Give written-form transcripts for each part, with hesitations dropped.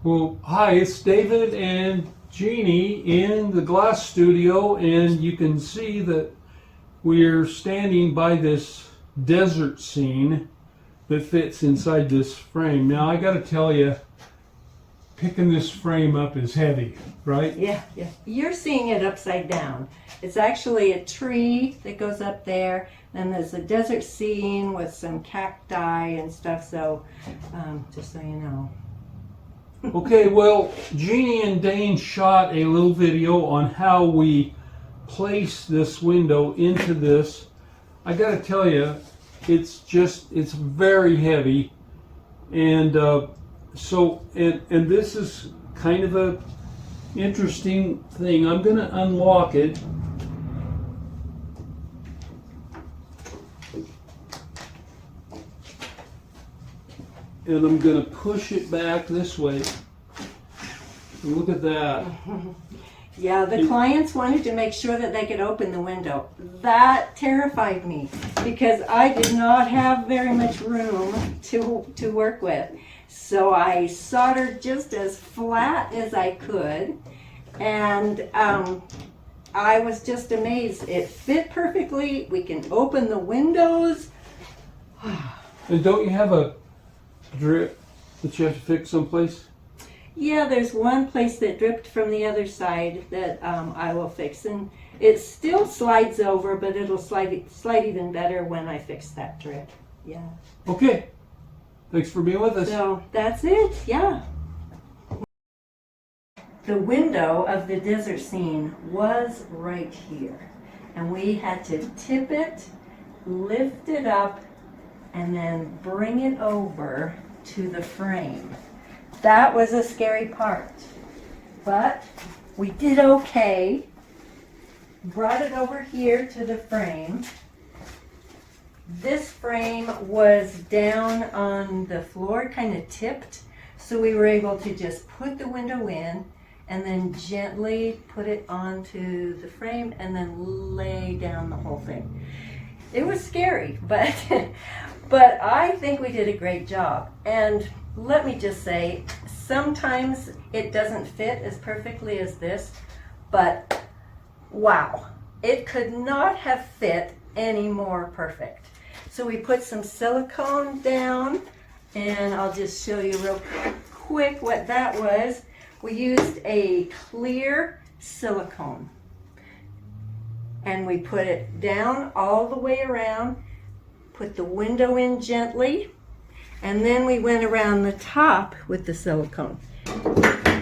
Well, hi, it's David and Jeanne in the glass studio, and you can see that we're standing by this desert scene that fits inside this frame. Now, I got to tell you, picking this frame up is heavy, right? Yeah. You're seeing it upside down. It's actually a tree that goes up there. Then there's a desert scene with some cacti and stuff, so just so you know. Okay, well, Jeanne and Dane shot a little video on how we place this window into this. I got to tell you, it's very heavy, and and this is kind of a interesting thing. I'm going to unlock it. And I'm going to push it back this way. And look at that. Yeah, the clients wanted to make sure that they could open the window. That terrified me because I did not have very much room to work with. So I soldered just as flat as I could, and I was just amazed. It fit perfectly. We can open the windows. And don't you have a drip that you have to fix someplace? Yeah, there's one place that dripped from the other side that I will fix, and it still slides over, but it'll slide even better when I fix that drip. Yeah. Okay. Thanks for being with us. So that's it. Yeah. The window of the desert scene was right here, and we had to tip it, lift it up, and then bring it over to the frame. That was a scary part, but we did okay. Brought it over here to the frame. This frame was down on the floor, kind of tipped, so we were able to just put the window in and then gently put it onto the frame and then lay down the whole thing. It was scary, but but I think we did a great job. And let me just say, sometimes it doesn't fit as perfectly as this, but wow, it could not have fit any more perfect. So we put some silicone down, and I'll just show you real quick what that was. We used a clear silicone, and we put it down all the way around, put the window in gently, and then we went around the top with the silicone.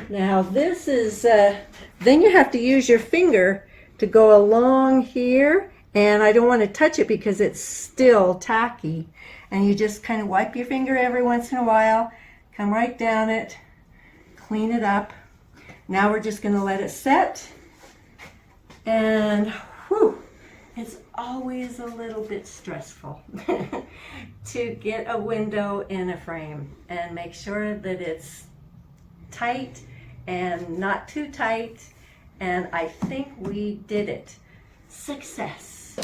Now this is, then you have to use your finger to go along here, and I don't want to touch it because it's still tacky. And you just kind of wipe your finger every once in a while, come right down it, clean it up. Now we're just going to let it set, and whew, it's always a little bit stressful to get a window in a frame and make sure that it's tight and not too tight, and I think we did it. Success.